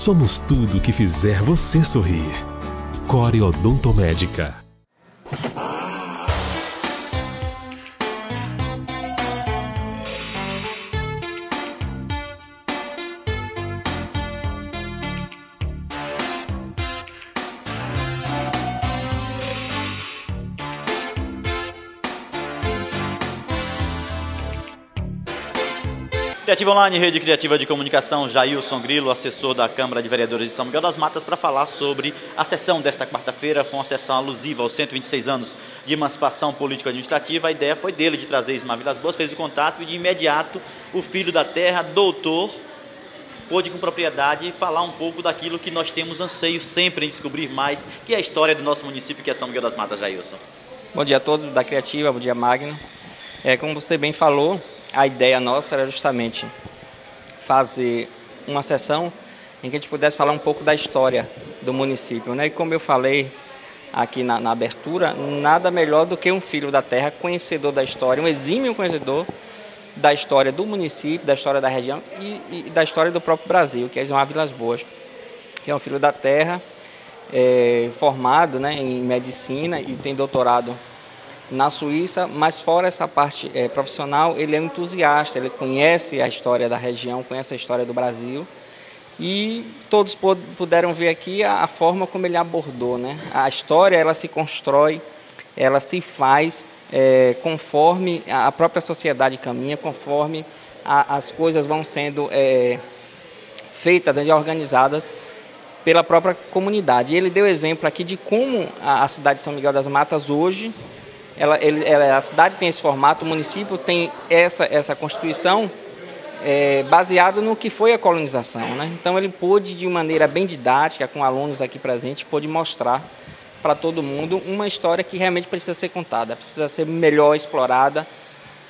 Somos tudo que fizer você sorrir. Core Odontomédica. Criativa Online, Rede Criativa de Comunicação, Jailson Grilo, assessor da Câmara de Vereadores de São Miguel das Matas, para falar sobre a sessão desta quarta-feira. Foi uma sessão alusiva aos 126 anos de emancipação político-administrativa. A ideia foi dele de trazer Ismar Vilas Boas, fez o contato e de imediato o filho da terra, doutor, pôde com propriedade falar um pouco daquilo que nós temos anseio sempre em descobrir mais, que é a história do nosso município, que é São Miguel das Matas, Jailson. Bom dia a todos da Criativa, bom dia Magno. Como você bem falou, a ideia nossa era justamente fazer uma sessão em que a gente pudesse falar um pouco da história do município, né? E como eu falei aqui na abertura, nada melhor do que um filho da terra, conhecedor da história, um exímio conhecedor da história do município, da história da região e da história do próprio Brasil, que é Ismar Vilas Boas. É um filho da terra, formado, né, em medicina e tem doutorado na Suíça, mas fora essa parte profissional, ele é um entusiasta, ele conhece a história da região, conhece a história do Brasil e todos puderam ver aqui a forma como ele abordou, né? A história, ela se constrói, ela se faz conforme a própria sociedade caminha, conforme as coisas vão sendo feitas e organizadas pela própria comunidade. E ele deu exemplo aqui de como a cidade de São Miguel das Matas hoje, a cidade tem esse formato, o município tem essa constituição baseada no que foi a colonização, né? Então ele pôde, de maneira bem didática, com alunos aqui presentes, pôde mostrar para todo mundo uma história que realmente precisa ser contada, precisa ser melhor explorada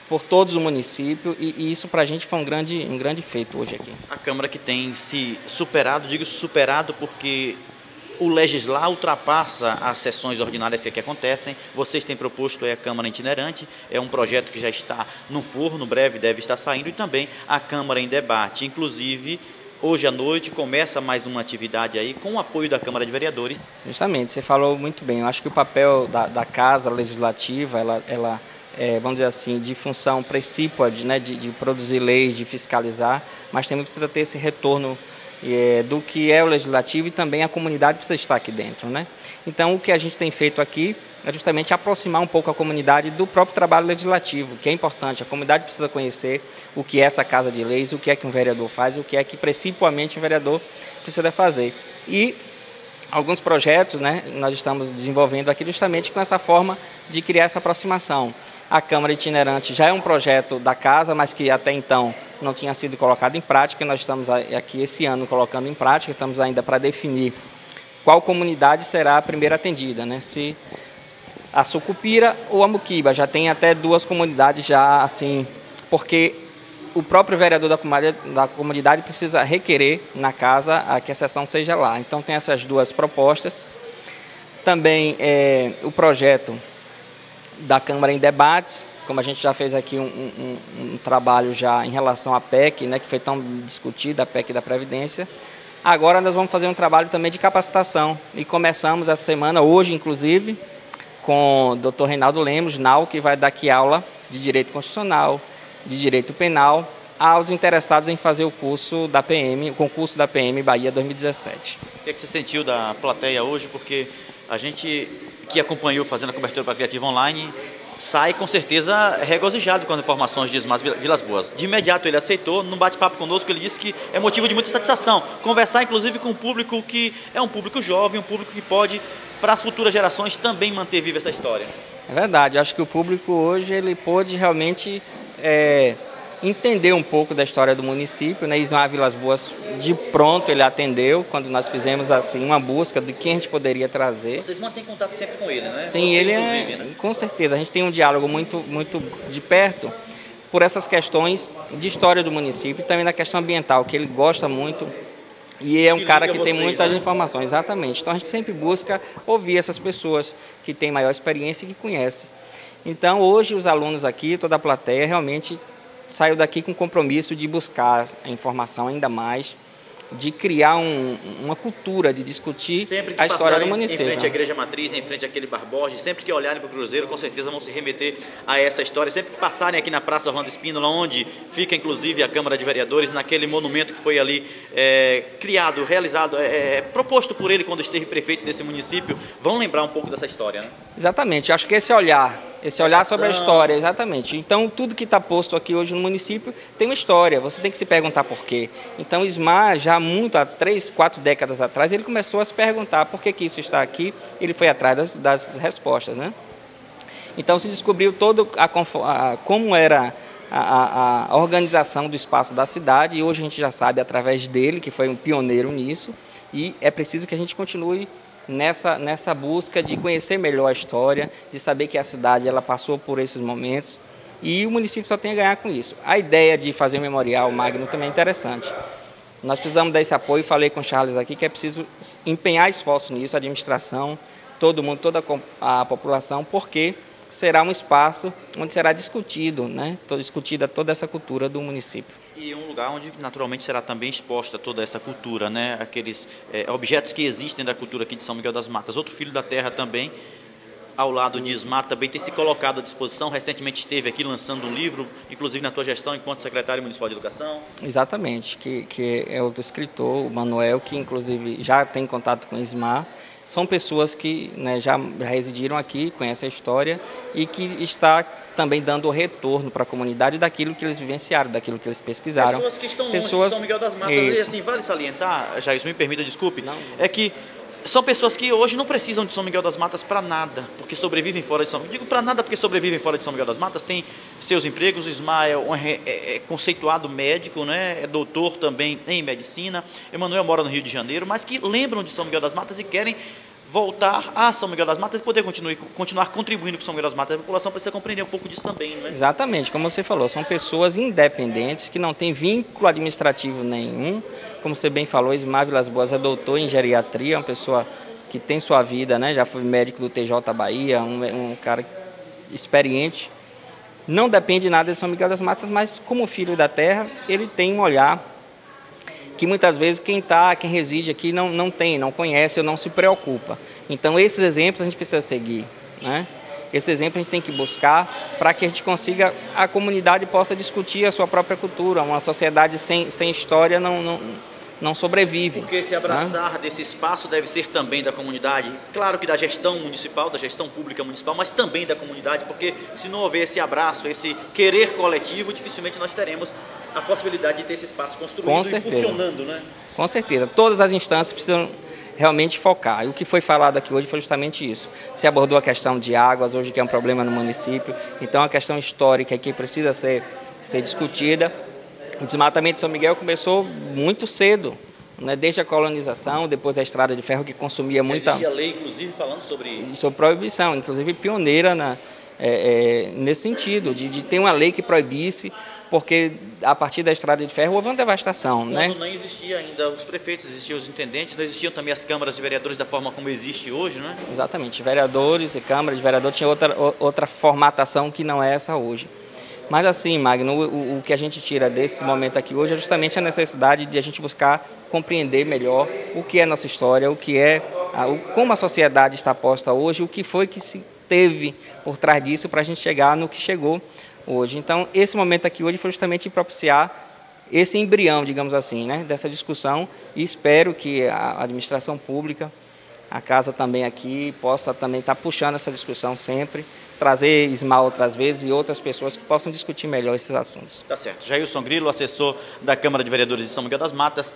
por todos o município e isso para a gente foi um grande feito hoje aqui. A Câmara que tem se superado, digo superado porque o legislar ultrapassa as sessões ordinárias que aqui acontecem. Vocês têm proposto a Câmara Itinerante, é um projeto que já está no forno, breve deve estar saindo, e também a Câmara em debate. Inclusive, hoje à noite começa mais uma atividade aí com o apoio da Câmara de Vereadores. Justamente, você falou muito bem. Eu acho que o papel da Casa Legislativa, ela vamos dizer assim, de função precípua, né, de produzir leis, de fiscalizar, mas também precisa ter esse retorno do que é o legislativo e também a comunidade precisa estar aqui dentro, né? Então, o que a gente tem feito aqui é justamente aproximar um pouco a comunidade do próprio trabalho legislativo, que é importante. A comunidade precisa conhecer o que é essa Casa de Leis, o que é que um vereador faz, o que é que, principalmente, um vereador precisa fazer. E alguns projetos, né, nós estamos desenvolvendo aqui justamente com essa forma de criar essa aproximação. A Câmara Itinerante já é um projeto da Casa, mas que até então não tinha sido colocado em prática. Nós estamos aqui esse ano colocando em prática, estamos ainda para definir qual comunidade será a primeira atendida, né? Se a Sucupira ou a Muquiba, já tem até duas comunidades já assim, porque o próprio vereador da comunidade precisa requerer na casa que a sessão seja lá. Então tem essas duas propostas. Também o projeto da Câmara em debates, como a gente já fez aqui um trabalho já em relação à PEC, né, que foi tão discutida, a PEC da Previdência. Agora nós vamos fazer um trabalho também de capacitação e começamos essa semana, hoje inclusive, com o Dr. Reinaldo Lemos, NAU, que vai dar aqui aula de Direito Constitucional, de Direito Penal, aos interessados em fazer o concurso da PM Bahia 2017. O que é que você sentiu da plateia hoje? Porque a gente que acompanhou fazendo a cobertura para a Criativa Online sai com certeza regozijado com as informações de Ismar Vilas Boas. De imediato ele aceitou, num bate-papo conosco ele disse que é motivo de muita satisfação conversar inclusive com um público que é um público jovem, um público que pode, para as futuras gerações, também manter viva essa história. É verdade, eu acho que o público hoje ele pôde realmente entender um pouco da história do município, né? Ismar Vilas Boas, de pronto, ele atendeu quando nós fizemos assim uma busca de quem a gente poderia trazer. Vocês mantêm contato sempre com ele, né? Sim, ele né? Com certeza. A gente tem um diálogo muito de perto por essas questões de história do município e também da questão ambiental, que ele gosta muito. E é um cara que tem muitas informações, exatamente. Então a gente sempre busca ouvir essas pessoas que têm maior experiência e que conhecem. Então hoje os alunos aqui, toda a plateia, realmente saiu daqui com o compromisso de buscar a informação ainda mais de criar uma cultura, de discutir a história do município. Em frente à Igreja Matriz, em frente àquele Bar Borges, sempre que olharem para o Cruzeiro, com certeza vão se remeter a essa história. Sempre que passarem aqui na Praça Orlando Espínola, onde fica inclusive a Câmara de Vereadores, naquele monumento que foi ali criado, realizado, proposto por ele quando esteve prefeito desse município, vão lembrar um pouco dessa história, né? Exatamente, acho que esse olhar sobre a história, exatamente. Então, tudo que está posto aqui hoje no município tem uma história, você tem que se perguntar por quê. Então, o ISMAR, já há 3, 4 décadas atrás, ele começou a se perguntar por que isso está aqui, ele foi atrás das respostas, né? Então, se descobriu como era a organização do espaço da cidade, e hoje a gente já sabe, através dele, que foi um pioneiro nisso, e é preciso que a gente continue nessa busca de conhecer melhor a história, de saber que a cidade ela passou por esses momentos e o município só tem a ganhar com isso. A ideia de fazer um memorial magno também é interessante. Nós precisamos desse apoio, falei com o Charles aqui que é preciso empenhar esforço nisso, a administração, todo mundo, toda a população, porque será um espaço onde será discutida toda essa cultura do município. E um lugar onde naturalmente será também exposta toda essa cultura, né? Aqueles objetos que existem da cultura aqui de São Miguel das Matas. Outro filho da terra também, ao lado de ISMAR, também tem se colocado à disposição. Recentemente esteve aqui lançando um livro, inclusive na tua gestão, enquanto secretário municipal de educação. Exatamente, que é outro escritor, o Manuel, que inclusive já tem contato com o ISMAR. São pessoas que já residiram aqui, conhecem a história e que está também dando o retorno para a comunidade daquilo que eles vivenciaram, daquilo que eles pesquisaram. Pessoas que estão longe de São Miguel das Matas. E assim, vale salientar, Jair, me permita, desculpe, é que são pessoas que hoje não precisam de São Miguel das Matas para nada, porque sobrevivem fora de São Miguel. Digo para nada porque sobrevivem fora de São Miguel das Matas, tem seus empregos. O ISMAR é conceituado médico, né? É doutor também em medicina. Emanuel mora no Rio de Janeiro, mas que lembram de São Miguel das Matas e querem voltar a São Miguel das Matas e poder continuar contribuindo com São Miguel das Matas. A população precisa compreender um pouco disso também, não é? Exatamente, como você falou, são pessoas independentes que não têm vínculo administrativo nenhum. Como você bem falou, ISMAR Vilas Boas é doutor em geriatria, uma pessoa que tem sua vida, né? Já foi médico do TJ Bahia, um cara experiente. Não depende nada de São Miguel das Matas, mas como filho da terra, ele tem um olhar que muitas vezes quem reside aqui não conhece ou não se preocupa. Então, esses exemplos a gente precisa seguir, né? Esse exemplo a gente tem que buscar para que a gente consiga, a comunidade possa discutir a sua própria cultura. Uma sociedade sem história não sobrevive. Porque esse abraçar desse espaço deve ser também da comunidade, claro que da gestão municipal, da gestão pública municipal, mas também da comunidade, porque se não houver esse abraço, esse querer coletivo, dificilmente nós teremos a possibilidade de ter esse espaço construído e funcionando, né? Com certeza. Todas as instâncias precisam realmente focar. E o que foi falado aqui hoje foi justamente isso. Se abordou a questão de águas, hoje que é um problema no município. Então, a questão histórica aqui precisa ser discutida. O desmatamento de São Miguel começou muito cedo, né? Desde a colonização, depois a estrada de ferro que consumia muita... Existia lei, inclusive, falando sobre proibição, inclusive pioneira nesse sentido, de ter uma lei que proibisse, porque a partir da estrada de ferro houve uma devastação. Quando né? Não existia ainda os prefeitos, existiam os intendentes, não existiam também as câmaras de vereadores da forma como existe hoje, né? Exatamente, vereadores e câmaras de vereadores tinha outra formatação que não é essa hoje. Mas assim, Magno, o que a gente tira desse momento aqui hoje é justamente a necessidade de a gente buscar compreender melhor o que é nossa história, o que é, como a sociedade está posta hoje, o que foi que se teve por trás disso para a gente chegar no que chegou hoje. Então, esse momento aqui hoje foi justamente propiciar esse embrião, digamos assim, né, dessa discussão, e espero que a administração pública, a casa também aqui, possa também estar puxando essa discussão sempre, trazer ISMAR outras vezes e outras pessoas que possam discutir melhor esses assuntos. Tá certo. Jailson Grilo, assessor da Câmara de Vereadores de São Miguel das Matas,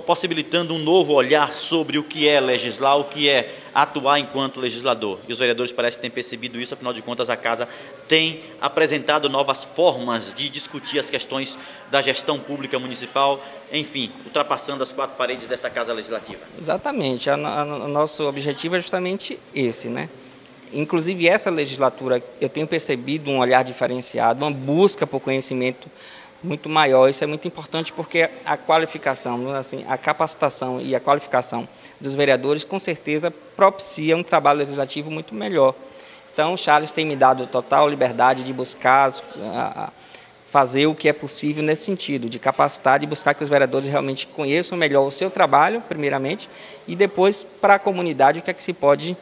possibilitando um novo olhar sobre o que é legislar, o que é atuar enquanto legislador. E os vereadores parecem que têm percebido isso, afinal de contas a Casa tem apresentado novas formas de discutir as questões da gestão pública municipal, enfim, ultrapassando as 4 paredes dessa Casa Legislativa. Exatamente, o nosso objetivo é justamente esse, né? Inclusive essa legislatura eu tenho percebido um olhar diferenciado, uma busca por conhecimento muito maior. Isso é muito importante porque a qualificação, assim, a capacitação e a qualificação dos vereadores com certeza propicia um trabalho legislativo muito melhor. Então, o Charles tem me dado total liberdade de buscar, fazer o que é possível nesse sentido, de capacitar, de buscar que os vereadores realmente conheçam melhor o seu trabalho, primeiramente, e depois para a comunidade o que é que se pode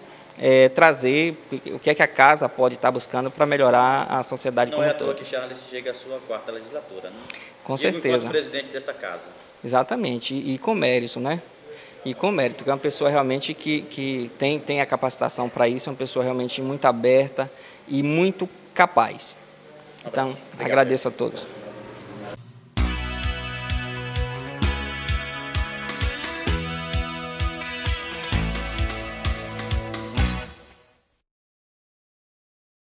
trazer, o que é que a casa pode estar buscando para melhorar a sociedade como um todo. Não é à toa que Charles chega à sua 4ª legislatura, né? Com certeza. Enquanto presidente desta casa. Exatamente, e com mérito, né? E com mérito, que é uma pessoa realmente que tem a capacitação para isso, é uma pessoa realmente muito aberta e muito capaz. Então, agradeço a todos.